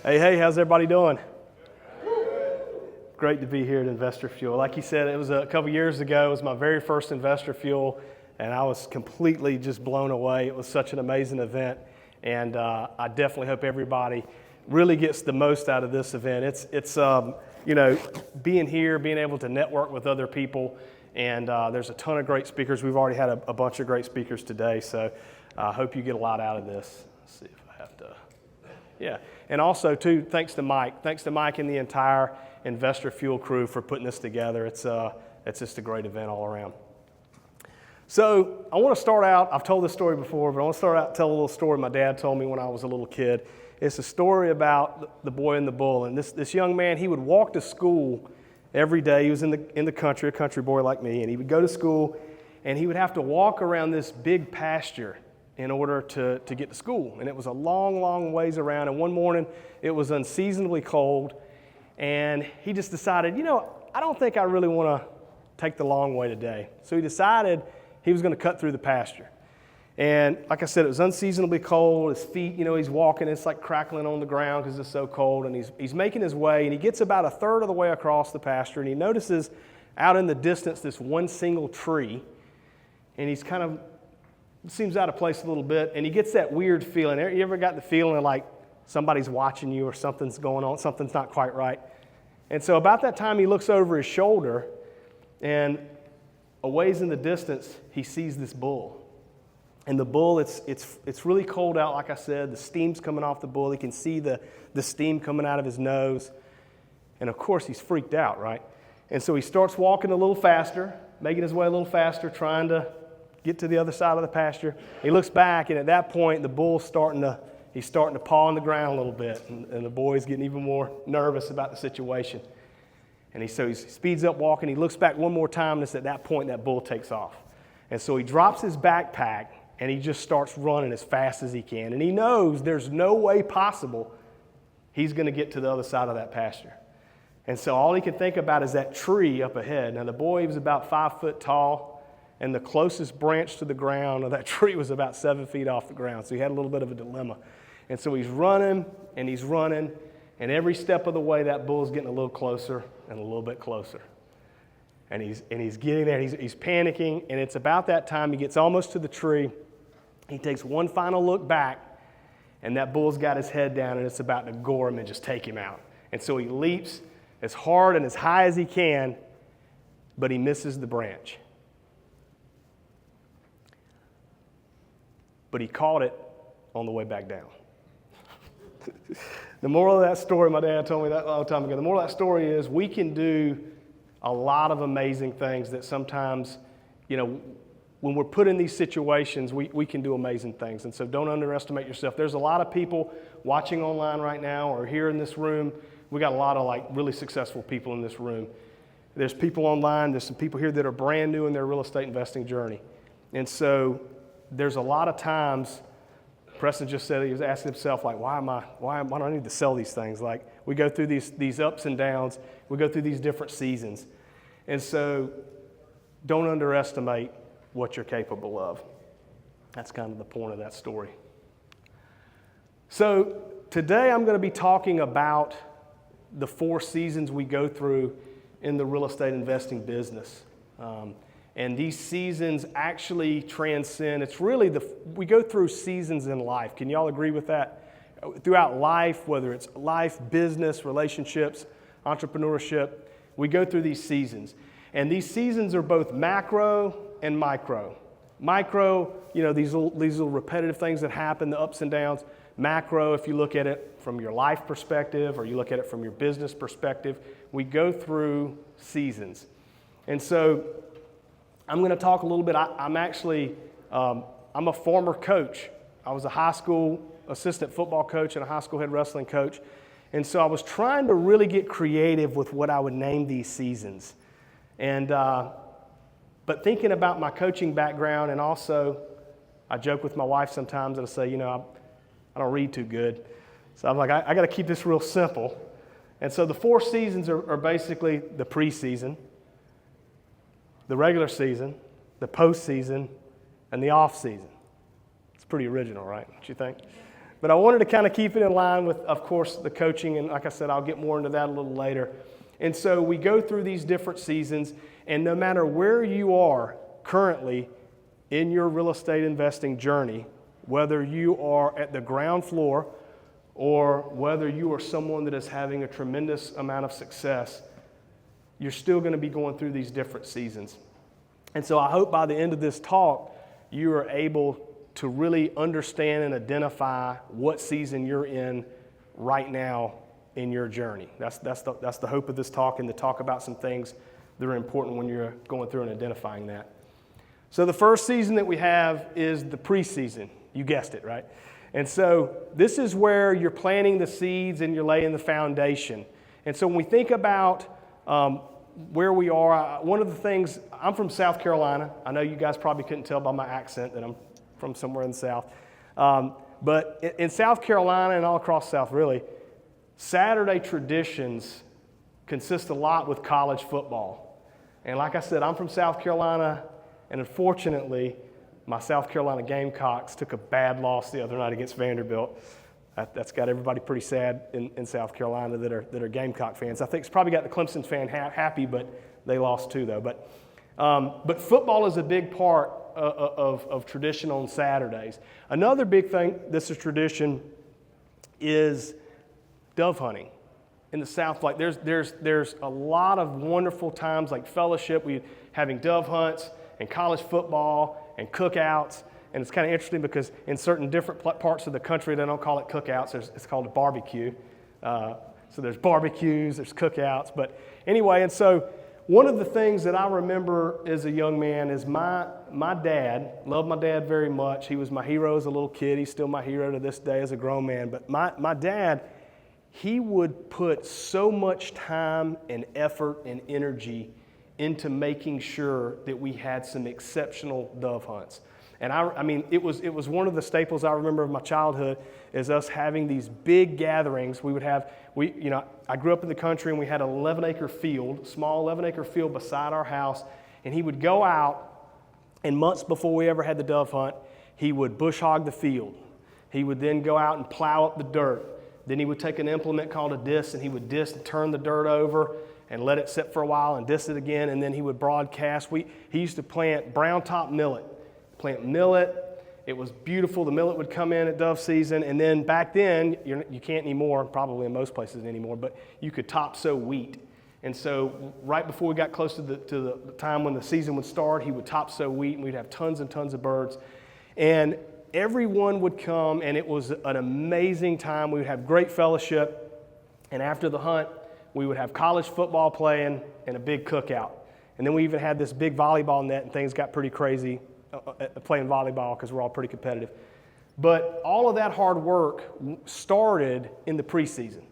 Hey, how's everybody doing? Great to be here at InvestorFuel. Like you said, it was a couple years ago. It was my very first InvestorFuel, and I was completely just blown away. It was such an amazing event, and I definitely hope everybody really gets the most out of this event. It's being here, being able to network with other people, and there's a ton of great speakers. We've already had a bunch of great speakers today, so I hope you get a lot out of this. Let's see if I have to. Yeah, and also too, thanks to Mike. Thanks to Mike and the entire InvestorFuel crew for putting this together. It's just a great event all around. So I want to start out, I've told this story before, but I want to start out and tell a little story my dad told me when I was a little kid. It's a story about the boy and the bull. And this young man, he would walk to school every day. He was in the country, a country boy like me, and he would go to school and he would have to walk around this big pasture in order to get to school. And it was a long, long ways around. And one morning it was unseasonably cold. And he just decided, I don't think I really want to take the long way today. So he decided he was going to cut through the pasture. And like I said, it was unseasonably cold. His feet, he's walking. It's like crackling on the ground because it's so cold. And he's making his way. And he gets about a third of the way across the pasture. And he notices out in the distance this one single tree. And he's kind of seems out of place a little bit. And he gets that weird feeling. You ever got the feeling like somebody's watching you or something's going on, something's not quite right? And so about that time, he looks over his shoulder, and a ways in the distance, he sees this bull. And the bull, it's really cold out, like I said. The steam's coming off the bull. He can see the steam coming out of his nose. And of course, he's freaked out, right? And so he starts walking a little faster, making his way a little faster, trying to get to the other side of the pasture. He looks back, and at that point, the bull's starting to paw on the ground a little bit, and the boy's getting even more nervous about the situation. And so he speeds up walking. He looks back one more time, and it's at that point that bull takes off. And so he drops his backpack, and he just starts running as fast as he can. And he knows there's no way possible he's going to get to the other side of that pasture. And so all he can think about is that tree up ahead. Now, the boy was about 5 foot tall, and the closest branch to the ground of that tree was about 7 feet off the ground. So he had a little bit of a dilemma. And so he's running, and every step of the way that bull's getting a little closer and a little bit closer. And he's getting there, he's panicking, and it's about that time he gets almost to the tree. He takes one final look back, and that bull's got his head down, and it's about to gore him and just take him out. And so he leaps as hard and as high as he can, but he misses the branch. But he caught it on the way back down. The moral of that story, my dad told me that a long time ago, the moral of that story is we can do a lot of amazing things that sometimes, when we're put in these situations, we can do amazing things. And so don't underestimate yourself. There's a lot of people watching online right now or here in this room. We got a lot of really successful people in this room. There's people online. There's some people here that are brand new in their real estate investing journey. And so there's a lot of times, Preston just said, he was asking himself, why do I need to sell these things? We go through these ups and downs. We go through these different seasons. And so don't underestimate what you're capable of. That's kind of the point of that story. So today I'm going to be talking about the 4 seasons we go through in the real estate investing business. And these seasons actually transcend. It's really we go through seasons in life. Can y'all agree with that? Throughout life, whether it's life, business, relationships, entrepreneurship, we go through these seasons. And these seasons are both macro and micro. Micro, these little repetitive things that happen, the ups and downs. Macro, if you look at it from your life perspective or you look at it from your business perspective, we go through seasons. And so I'm going to talk a little bit. I'm a former coach. I was a high school assistant football coach and a high school head wrestling coach. And so I was trying to really get creative with what I would name these seasons. And but thinking about my coaching background, and also I joke with my wife sometimes and I say, I don't read too good. So I'm like, I got to keep this real simple. And so the 4 seasons are basically the preseason, the regular season, the postseason, and the off season. It's pretty original, right? Don't you think? But I wanted to kind of keep it in line with, of course, the coaching. And like I said, I'll get more into that a little later. And so we go through these different seasons. And no matter where you are currently in your real estate investing journey, whether you are at the ground floor or whether you are someone that is having a tremendous amount of success, you're still going to be going through these different seasons. And so I hope by the end of this talk, you are able to really understand and identify what season you're in right now in your journey. That's the hope of this talk, and to talk about some things that are important when you're going through and identifying that. So the first season that we have is the preseason. You guessed it, right? And so this is where you're planting the seeds and you're laying the foundation. And so when we think about where we are, one of the things, I'm from South Carolina. I know you guys probably couldn't tell by my accent that I'm from somewhere in the South. But in South Carolina and all across the South, really, Saturday traditions consist a lot with college football. And like I said, I'm from South Carolina, and unfortunately, my South Carolina Gamecocks took a bad loss the other night against Vanderbilt. That's got everybody pretty sad in South Carolina that are Gamecock fans. I think it's probably got the Clemson fan happy, but they lost too, though. But football is a big part of tradition on Saturdays. Another big thing that's a tradition is dove hunting in the South. Like there's a lot of wonderful times like fellowship. We having dove hunts and college football and cookouts. And it's kind of interesting because in certain different parts of the country, they don't call it cookouts. It's called a barbecue. So there's barbecues, there's cookouts. But anyway, and so one of the things that I remember as a young man is my dad, loved my dad very much. He was my hero as a little kid. He's still my hero to this day as a grown man. But my dad, he would put so much time and effort and energy into making sure that we had some exceptional dove hunts. And I mean, it was one of the staples I remember of my childhood is us having these big gatherings. We would have, I grew up in the country and we had an 11-acre field, small 11-acre field beside our house. And he would go out, and months before we ever had the dove hunt, he would bush hog the field. He would then go out and plow up the dirt. Then he would take an implement called a disc, and he would disc and turn the dirt over and let it sit for a while and disc it again, and then he would broadcast. He used to plant brown top millet. Plant millet. It was beautiful. The millet would come in at dove season, and then back then, you can't anymore, probably in most places anymore, but you could top sow wheat. And so right before we got close to the time when the season would start, he would top sow wheat, and we'd have tons and tons of birds. And everyone would come, and it was an amazing time. We would have great fellowship, and after the hunt, we would have college football playing and a big cookout. And then we even had this big volleyball net, and things got pretty crazy playing volleyball because we're all pretty competitive. But all of that hard work started in the preseason.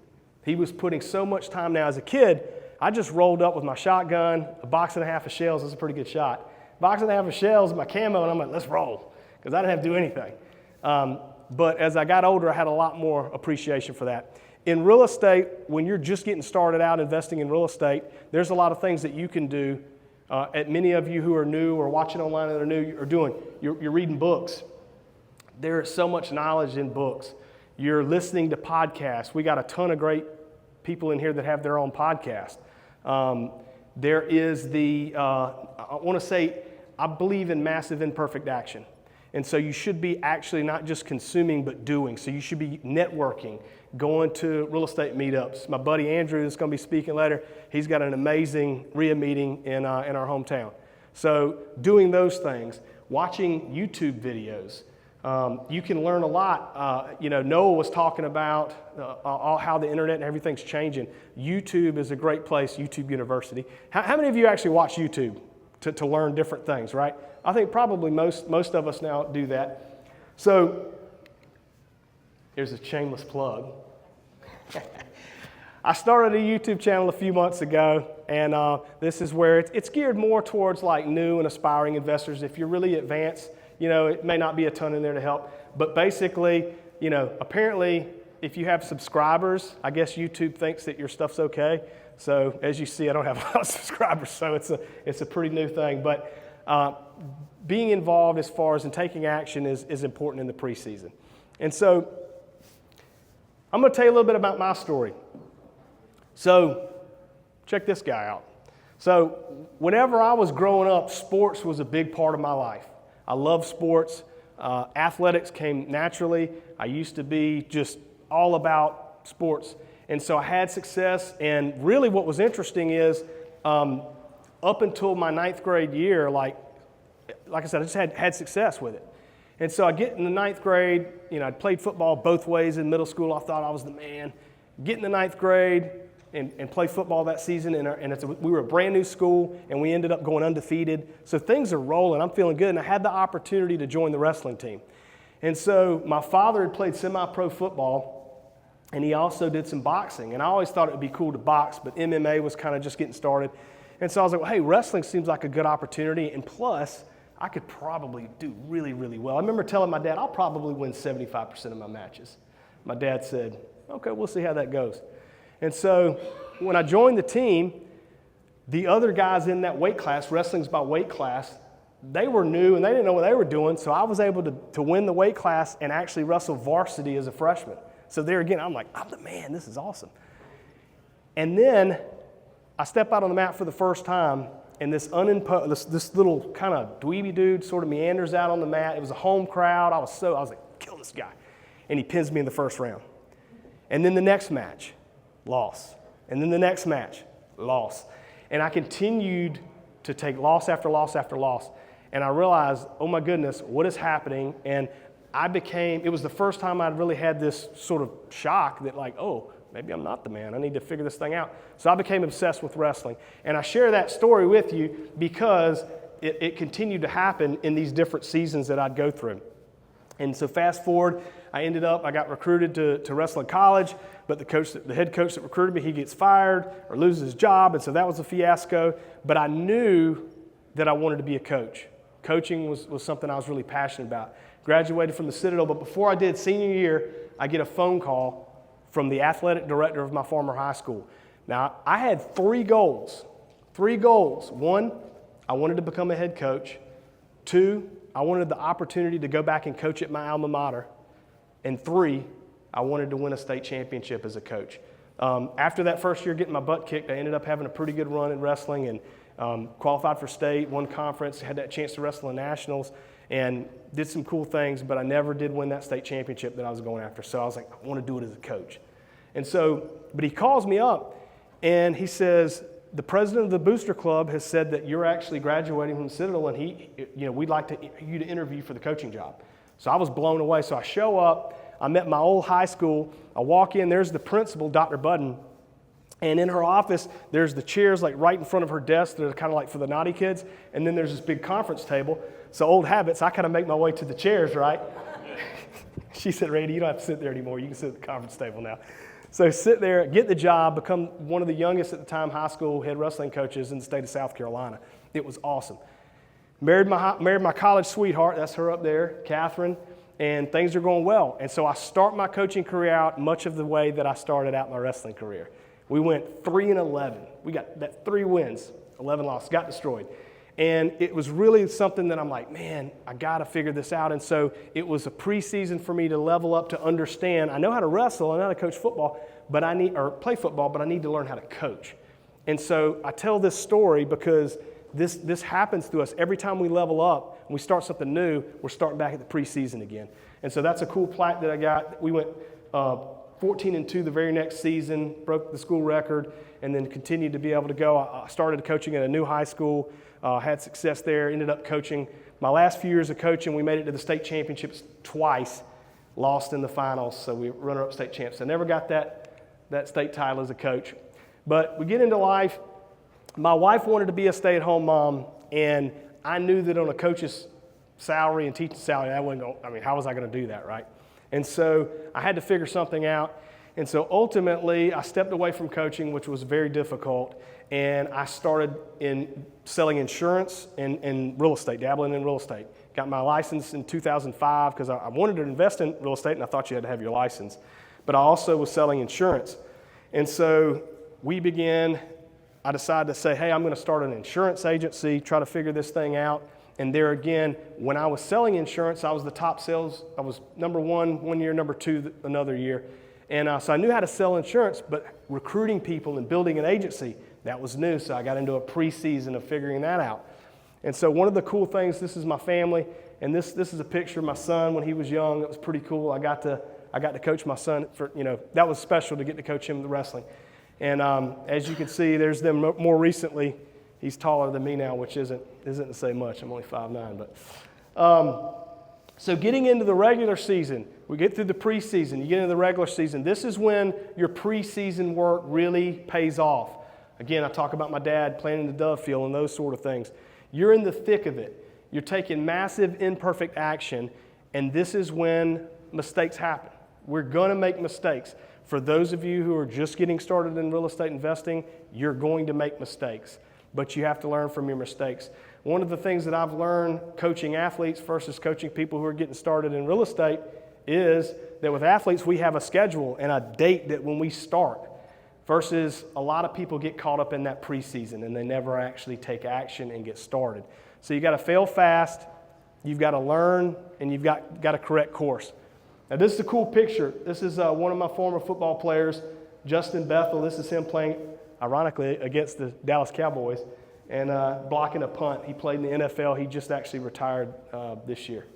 He was putting so much time. Now, as a kid, I just rolled up with my shotgun, a box and a half of shells. That's a pretty good shot. Box and a half of shells, my camo, and I'm like, let's roll, because I didn't have to do anything. But as I got older, I had a lot more appreciation for that. In real estate, when you're just getting started out investing in real estate, there's a lot of things that you can do. Many of you who are new or watching online that are new are doing, you're reading books. There is so much knowledge in books. You're listening to podcasts. We got a ton of great people in here that have their own podcast. There is I believe in massive imperfect action. And so you should be actually not just consuming, but doing. So you should be networking, going to real estate meetups. My buddy Andrew is going to be speaking later. He's got an amazing RIA meeting in our hometown. So doing those things, watching YouTube videos, you can learn a lot. Noah was talking about how the internet and everything's changing. YouTube is a great place, YouTube University. How many of you actually watch YouTube to learn different things, right? I think probably most of us now do that. So here's a shameless plug. I started a YouTube channel a few months ago, and this is where it's geared more towards like new and aspiring investors. If you're really advanced, it may not be a ton in there to help. But basically, apparently if you have subscribers, I guess YouTube thinks that your stuff's okay. So as you see, I don't have a lot of subscribers, so it's a pretty new thing. But being involved as far as in taking action is important in the preseason. And so I'm going to tell you a little bit about my story. So check this guy out. So whenever I was growing up, sports was a big part of my life. I love sports. Athletics came naturally. I used to be just all about sports. And so I had success. And really what was interesting is up until my 9th grade year, like I said, I just had success with it. And so I get in the 9th grade, I'd played football both ways in middle school. I thought I was the man. Get in the 9th grade and play football that season. We were a brand new school, and we ended up going undefeated. So things are rolling. I'm feeling good. And I had the opportunity to join the wrestling team. And so my father had played semi-pro football, and he also did some boxing. And I always thought it would be cool to box, but MMA was kind of just getting started. And so I was like, well, hey, wrestling seems like a good opportunity. And plus, I could probably do really, really well. I remember telling my dad, I'll probably win 75% of my matches. My dad said, okay, we'll see how that goes. And so when I joined the team, the other guys in that weight class, wrestling's by weight class, they were new and they didn't know what they were doing. So I was able to win the weight class and actually wrestle varsity as a freshman. So there again, I'm like, I'm the man, this is awesome. And then I step out on the mat for the first time, and this little kind of dweeby dude sort of meanders out on the mat. It was a home crowd. I was like, kill this guy. And he pins me in the first round. And then the next match, loss. And then the next match, loss. And I continued to take loss after loss after loss. And I realized, oh my goodness, what is happening? And it was the first time I'd really had this sort of shock that like, oh, maybe I'm not the man. I need to figure this thing out. So I became obsessed with wrestling. And I share that story with you because it continued to happen in these different seasons that I'd go through. And so fast forward, I got recruited to wrestling college, but the head coach that recruited me, he gets fired or loses his job. And so that was a fiasco. But I knew that I wanted to be a coach. Coaching was something I was really passionate about. Graduated from the Citadel, but before I did, senior year, I get a phone call from the athletic director of my former high school. Now, I had 3 goals. 3 goals. 1, I wanted to become a head coach. 2, I wanted the opportunity to go back and coach at my alma mater. And 3, I wanted to win a state championship as a coach. After that first year getting my butt kicked, I ended up having a pretty good run in wrestling and qualified for state, won conference, had that chance to wrestle in nationals, and did some cool things, but I never did win that state championship that I was going after. So I was like, I want to do it as a coach. And so, but he calls me up and he says, the president of the booster club has said that you're actually graduating from Citadel and we'd like you to interview for the coaching job. So I was blown away. So I show up, I'm at my old high school, I walk in, there's the principal, Dr. Budden, and in her office, there's the chairs like right in front of her desk that are kind of like for the naughty kids, and then there's this big conference table. So old habits, I kind of make my way to the chairs, right? She said, Randy, you don't have to sit there anymore. You can sit at the conference table now. So sit there, get the job, become one of the youngest at the time high school head wrestling coaches in the state of South Carolina. It was awesome. Married my college sweetheart, that's her up there, Catherine, and things are going well. And so I start my coaching career out much of the way that I started out my wrestling career. We went 3-11. We got that 3 wins, 11 losses, got destroyed. And it was really something that I'm like, man, I got to figure this out. And so it was a preseason for me to level up to understand. I know how to wrestle, I know how to coach football, play football, but I need to learn how to coach. And so I tell this story because this happens to us every time we level up and we start something new. We're starting back at the preseason again. And so that's a cool plaque that I got. We went 14-2 the very next season, broke the school record, and then continued to be able to go. I started coaching at a new high school. Had success there, ended up coaching. My last few years of coaching, we made it to the state championships twice, lost in the finals, so we were runner-up state champs. I never got that state title as a coach. But we get into life. My wife wanted to be a stay-at-home mom, and I knew that on a coach's salary and teaching salary, how was I going to do that, right? And so I had to figure something out. And so ultimately, I stepped away from coaching, which was very difficult, and I started selling insurance and real estate, dabbling in real estate. Got my license in 2005 because I wanted to invest in real estate, and I thought you had to have your license. But I also was selling insurance. And so I decided to say, hey, I'm going to start an insurance agency, try to figure this thing out. And there again, when I was selling insurance, I was the top sales. I was number 1 one year, number 2 another year. And so I knew how to sell insurance, but recruiting people and building an agency, that was new. So I got into a preseason of figuring that out. And so one of the cool things, this is my family, and this is a picture of my son when he was young. It was pretty cool. I got to coach my son for, that was special to get to coach him in the wrestling. And as you can see, there's them more recently. He's taller than me now, which isn't to say much. I'm only 5'9", but. So getting into the regular season, we get through the preseason, you get into the regular season. This is when your preseason work really pays off. Again, I talk about my dad planting the dove field and those sort of things. You're in the thick of it. You're taking massive imperfect action, and this is when mistakes happen. We're going to make mistakes. For those of you who are just getting started in real estate investing, you're going to make mistakes, but you have to learn from your mistakes. One of the things that I've learned coaching athletes versus coaching people who are getting started in real estate is that with athletes, we have a schedule and a date that when we start, versus a lot of people get caught up in that preseason and they never actually take action and get started. So you got to fail fast, you've got to learn, and you've got to correct course. Now this is a cool picture. This is one of my former football players, Justin Bethel. This is him playing, ironically, against the Dallas Cowboys and blocking a punt. He played in the NFL. He just actually retired this year.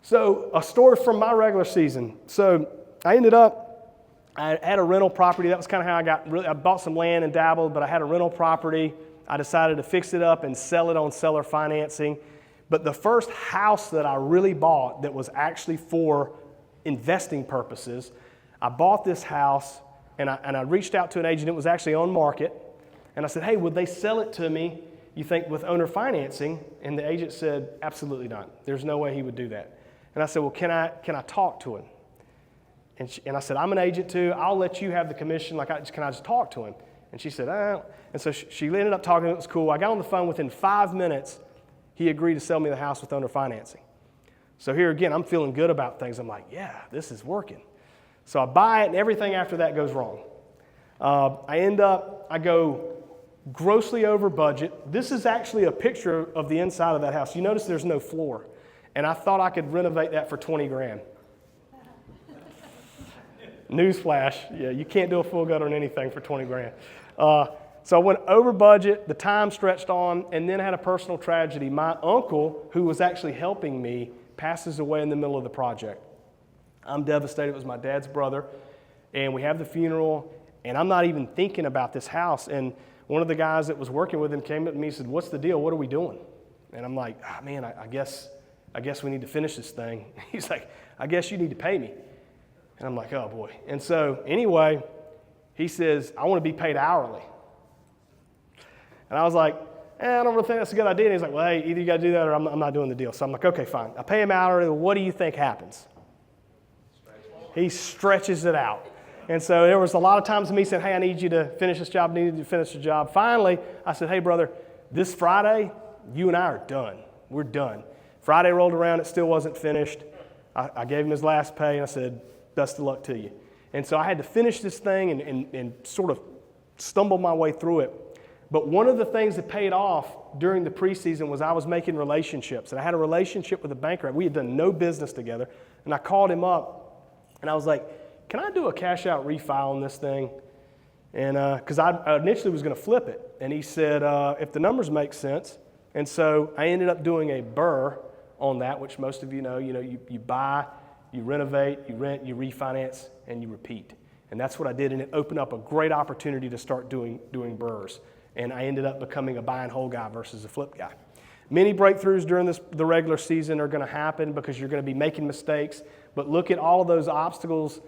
So a story from my regular season. So I had a rental property. That was kind of how I bought some land and dabbled, but I had a rental property. I decided to fix it up and sell it on seller financing. But the first house that I really bought that was actually for investing purposes, I bought this house and I reached out to an agent. It was actually on market. And I said, hey, would they sell it to me, you think, with owner financing? And the agent said, absolutely not. There's no way he would do that. And I said, well, can I talk to him? And I said, I'm an agent too. I'll let you have the commission. Can I just talk to him? And she said, I don't. And so she ended up talking. It was cool. I got on the phone. Within 5 minutes, he agreed to sell me the house with owner financing. So here again, I'm feeling good about things. I'm like, yeah, this is working. So I buy it, and everything after that goes wrong. I go grossly over budget. This is actually a picture of the inside of that house. You notice there's no floor. And I thought I could renovate that for 20 grand. Newsflash, yeah, you can't do a full gut on anything for 20 grand. So I went over budget, the time stretched on, and then had a personal tragedy. My uncle, who was actually helping me, passes away in the middle of the project. I'm devastated. It was my dad's brother. And we have the funeral, and I'm not even thinking about this house. And one of the guys that was working with him came up to me and said, what's the deal? What are we doing? And I'm like, man, I guess we need to finish this thing. He's like, I guess you need to pay me. And I'm like, oh boy. And so anyway, he says, I want to be paid hourly. And I was like, I don't really think that's a good idea. And he's like, well, hey, either you got to do that or I'm not doing the deal. So I'm like, okay, fine. I pay him hourly. What do you think happens? He stretches it out. And so there was a lot of times me saying, hey, I need you to finish this job. I need you to finish the job. Finally, I said, hey, brother, this Friday, you and I are done. We're done. Friday rolled around. It still wasn't finished. I gave him his last pay, and I said, best of luck to you. And so I had to finish this thing and sort of stumble my way through it. But one of the things that paid off during the preseason was I was making relationships. And I had a relationship with a banker. We had done no business together. And I called him up, and I was like, can I do a cash out refi on this thing? And because I initially was going to flip it. And he said, if the numbers make sense. And so I ended up doing a BRRRR on that, which most of you know, you buy, you renovate, you rent, you refinance, and you repeat. And that's what I did, and it opened up a great opportunity to start doing BRRRRs. And I ended up becoming a buy and hold guy versus a flip guy. Many breakthroughs during the regular season are going to happen because you're going to be making mistakes, but look at all of those obstacles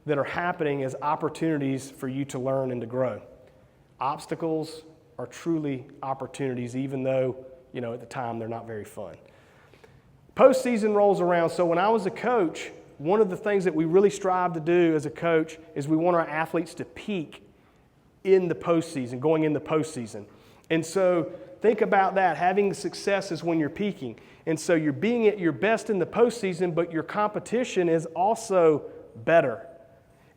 that are happening as opportunities for you to learn and to grow. Obstacles are truly opportunities, even though, at the time they're not very fun. Postseason rolls around. So when I was a coach, one of the things that we really strive to do as a coach is we want our athletes to peak in the postseason, going in the postseason. And so think about that. Having success is when you're peaking. And so you're being at your best in the postseason, but your competition is also better.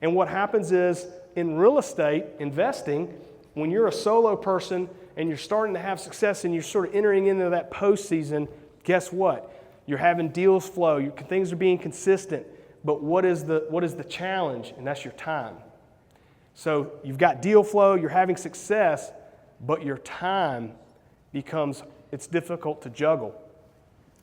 And what happens is in real estate investing, when you're a solo person and you're starting to have success and you're sort of entering into that postseason, guess what? You're having deals flow. Things are being consistent. but what is the challenge? And that's your time. So you've got deal flow, you're having success, but your time it's difficult to juggle.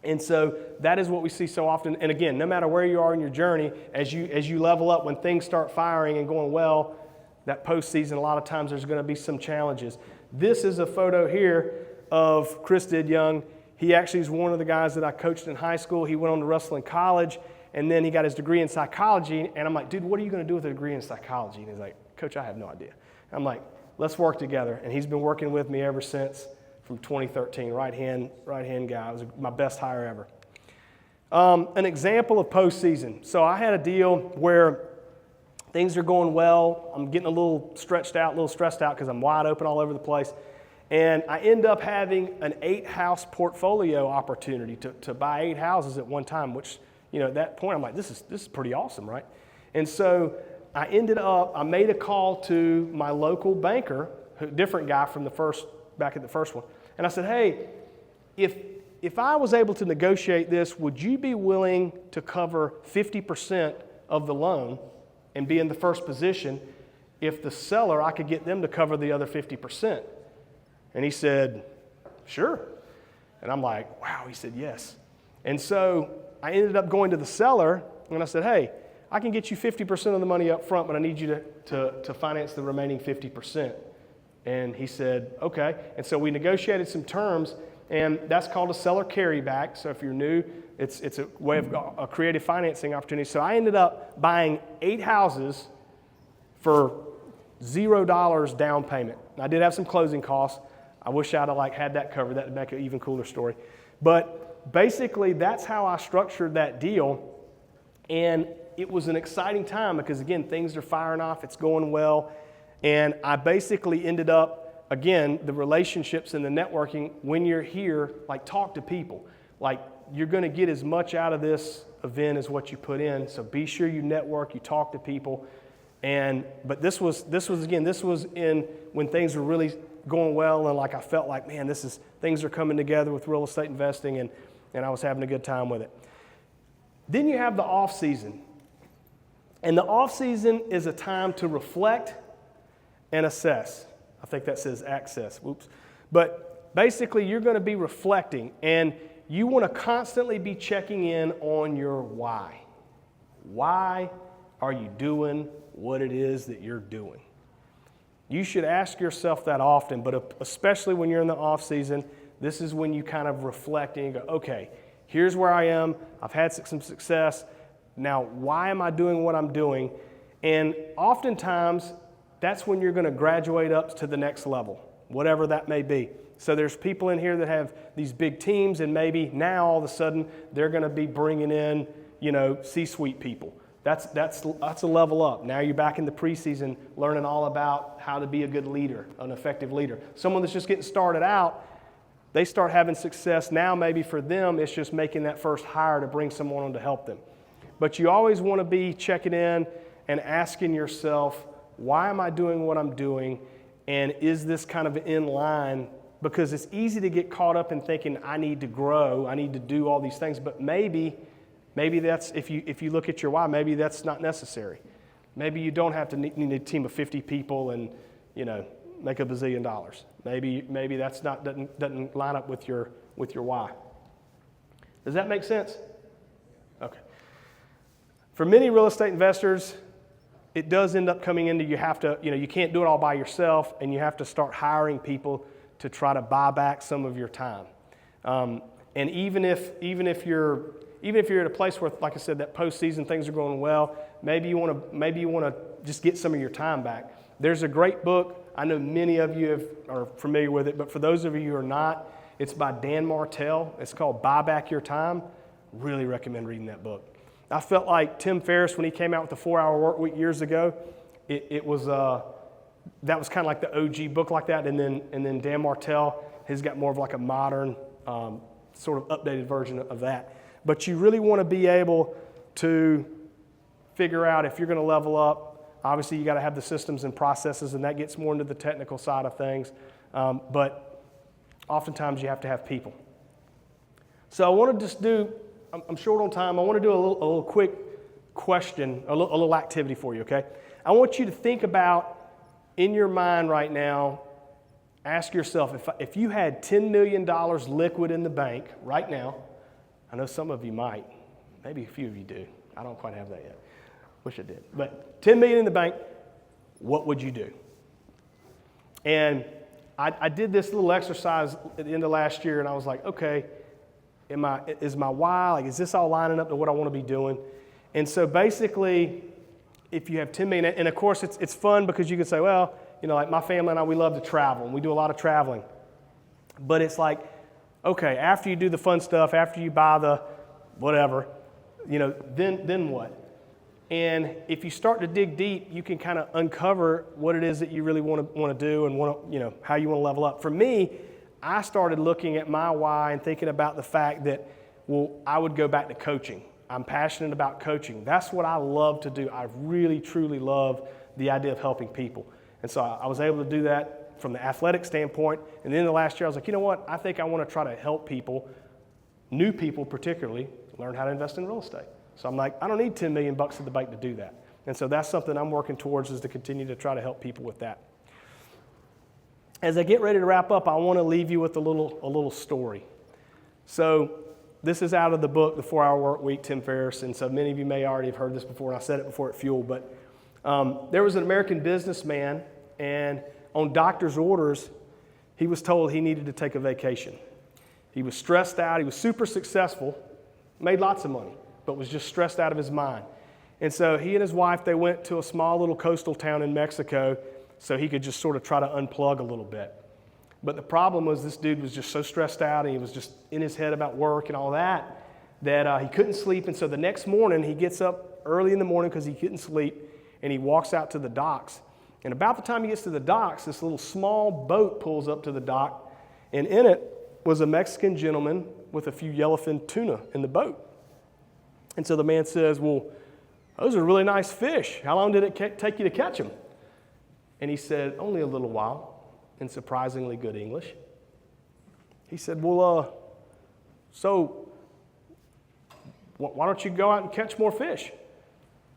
And so that is what we see so often. And again, no matter where you are in your journey, as you level up, when things start firing and going well, that postseason, a lot of times there's going to be some challenges. This is a photo here of Chris Didyoung. He actually is one of the guys that I coached in high school. He went on to Russell in college, and then he got his degree in psychology. And I'm like, dude, what are you going to do with a degree in psychology? And he's like, Coach, I have no idea. I'm like, let's work together. And he's been working with me ever since, from 2013, right hand guy. It was my best hire ever. An example of postseason. So I had a deal where things are going well. I'm getting a little stressed out because I'm wide open all over the place. And I end up having an 8-house portfolio opportunity to buy 8 houses at one time, which, at that point I'm like, this is pretty awesome, right? And so I made a call to my local banker, a different guy from back at the first one. And I said, hey, if I was able to negotiate this, would you be willing to cover 50% of the loan and be in the first position? If the seller, I could get them to cover the other 50%. And he said, sure. And I'm like, wow. He said, yes. And so I ended up going to the seller, and I said, hey, I can get you 50% of the money up front, but I need you to finance the remaining 50%. And he said, okay. And so we negotiated some terms, and that's called a seller carryback. So if you're new, it's a way of a creative financing opportunity. So I ended up buying 8 houses for $0 down payment. I did have some closing costs. I wish I'd have had that covered. That would make an even cooler story. But basically, that's how I structured that deal. And it was an exciting time because, again, things are firing off. It's going well. And I basically ended up, again, the relationships and the networking, when you're here, talk to people. You're going to get as much out of this event as what you put in. So be sure you network, you talk to people. But this was in when things were really going well, and I felt like, man, things are coming together with real estate investing, and I was having a good time with it. Then you have the off season. And the off season is a time to reflect and assess. I think that says access. Whoops. But basically, you're going to be reflecting, and you want to constantly be checking in on your why. Why are you doing what it is that you're doing? You should ask yourself that often, but especially when you're in the off season, this is when you kind of reflect and you go, okay, here's where I am. I've had some success. Now, why am I doing what I'm doing? And oftentimes, that's when you're going to graduate up to the next level, whatever that may be. So there's people in here that have these big teams, and maybe now all of a sudden they're going to be bringing in, C-suite people. That's a level up. Now you're back in the preseason learning all about how to be a good leader, an effective leader. Someone that's just getting started out, they start having success. Now maybe for them it's just making that first hire to bring someone on to help them. But you always want to be checking in and asking yourself, why am I doing what I'm doing? And is this kind of in line? Because it's easy to get caught up in thinking, I need to grow, I need to do all these things. But maybe that's, if you look at your why, maybe that's not necessary. Maybe you don't have to need a team of 50 people and, make $1 bazillion. Maybe that's doesn't line up with your why. Does that make sense? Okay. For many real estate investors, it does end up coming into you have to, you can't do it all by yourself, and you have to start hiring people to try to buy back some of your time. And even if you're at a place where, like I said, that postseason things are going well, maybe you want to just get some of your time back. There's a great book. I know many of you are familiar with it, but for those of you who are not, it's by Dan Martell. It's called Buy Back Your Time. Really recommend reading that book. I felt like Tim Ferriss, when he came out with the 4-Hour Work Week years ago, that was kind of like the OG book like that, and then Dan Martell has got more of like a modern, sort of updated version of that. But you really want to be able to figure out if you're going to level up. Obviously, you got to have the systems and processes, and that gets more into the technical side of things. But oftentimes, you have to have people. So I want to just do. I'm short on time. I want to do a little quick question, a little activity for you, okay? I want you to think about, in your mind right now, ask yourself, if you had $10 million liquid in the bank right now, I know some of you might, maybe a few of you do. I don't quite have that yet. Wish I did. But $10 million in the bank, what would you do? And I did this little exercise at the end of last year, and I was like, okay, is my why, like, is this all lining up to what I want to be doing? And so basically, if you have 10 million, and of course it's fun because you can say, well, you know, like my family and I, we love to travel, and we do a lot of traveling. But it's like, okay, after you do the fun stuff, after you buy the whatever, you know, then what? And if you start to dig deep, you can kind of uncover what it is that you really want to do and want to, you know, how you want to level up. For me, I started looking at my why and thinking about the fact that, well, I would go back to coaching. I'm passionate about coaching. That's what I love to do. I really, truly love the idea of helping people. And so I was able to do that from the athletic standpoint. And then the last year, I was like, you know what? I think I want to try to help people, new people particularly, learn how to invest in real estate. So I'm like, I don't need $10 million in the bank to do that. And so that's something I'm working towards, is to continue to try to help people with that. As I get ready to wrap up, I want to leave you with a little story. So this is out of the book, The 4-Hour Work Week, Tim Ferriss. And so many of you may already have heard this before, and I said it before at Fuel. But there was an American businessman, and on doctor's orders, he was told he needed to take a vacation. He was stressed out. He was super successful, made lots of money, but was just stressed out of his mind. And so he and his wife, they went to a small little coastal town in Mexico so he could just sort of try to unplug a little bit. But the problem was, this dude was just so stressed out, and he was just in his head about work and all that, that he couldn't sleep. And so the next morning, he gets up early in the morning because he couldn't sleep, and he walks out to the docks. And about the time he gets to the docks, this little small boat pulls up to the dock, and in it was a Mexican gentleman with a few yellowfin tuna in the boat. And so the man says, well, those are really nice fish. How long did it take you to catch them? And he said, only a little while, in surprisingly good English. He said, well, so why don't you go out and catch more fish?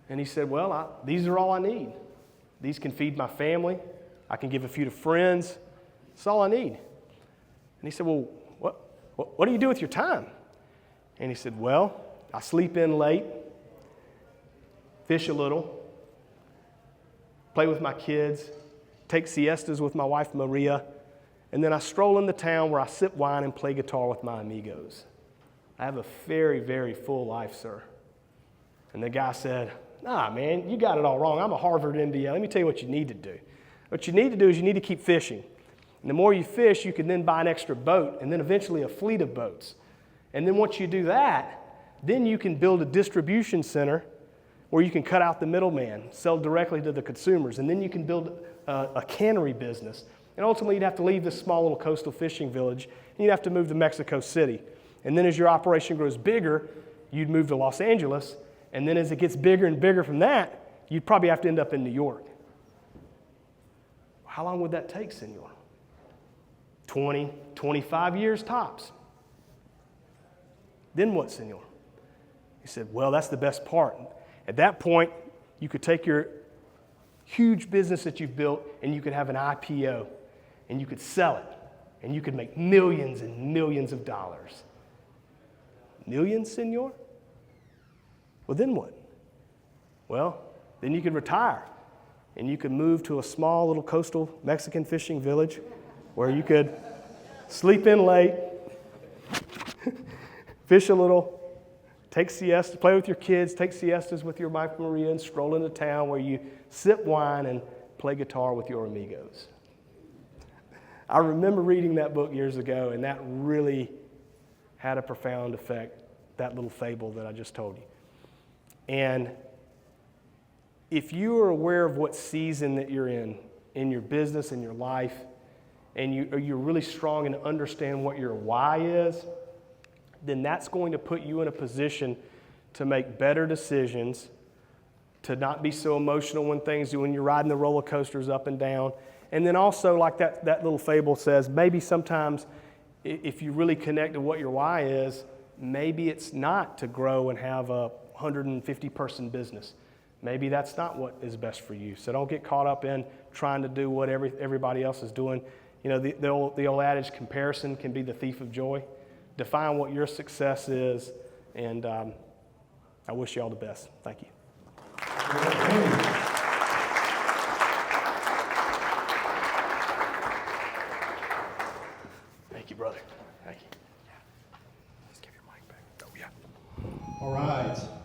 And he said, well, these are all I need. These can feed my family. I can give a few to friends. That's all I need. And he said, well, what do you do with your time? And he said, well, I sleep in late, fish a little, play with my kids, take siestas with my wife Maria, and then I stroll in the town where I sip wine and play guitar with my amigos. I have a very, very full life, sir. And the guy said, nah, man, you got it all wrong. I'm a Harvard MBA. Let me tell you what you need to do. What you need to do is you need to keep fishing. And the more you fish, you can then buy an extra boat, and then eventually a fleet of boats. And then once you do that, then you can build a distribution center where you can cut out the middleman, sell directly to the consumers, and then you can build a cannery business. And ultimately, you'd have to leave this small little coastal fishing village, and you'd have to move to Mexico City. And then as your operation grows bigger, you'd move to Los Angeles, and then as it gets bigger and bigger from that, you'd probably have to end up in New York. How long would that take, senor? 20, 25 years tops. Then what, senor? He said, well, that's the best part. At that point, you could take your huge business that you've built and you could have an IPO and you could sell it and you could make millions and millions of dollars. Millions, senor? Well, then what? Well, then you could retire and you could move to a small little coastal Mexican fishing village where you could sleep in late, fish a little, take siestas, play with your kids, take siestas with your wife Maria, and stroll into town where you sip wine and play guitar with your amigos. I remember reading that book years ago, and that really had a profound effect, that little fable that I just told you. And if you are aware of what season that you're in your business, in your life, and you're really strong and understand what your why is, then that's going to put you in a position to make better decisions, to not be so emotional when you're riding the roller coasters up and down. And then also, like that little fable says, maybe sometimes if you really connect to what your why is, maybe it's not to grow and have a 150-person business. Maybe that's not what is best for you. So don't get caught up in trying to do what everybody else is doing. You know, the old adage, comparison can be the thief of joy. Define what your success is, and I wish you all the best. Thank you. Thank you, brother. Thank you.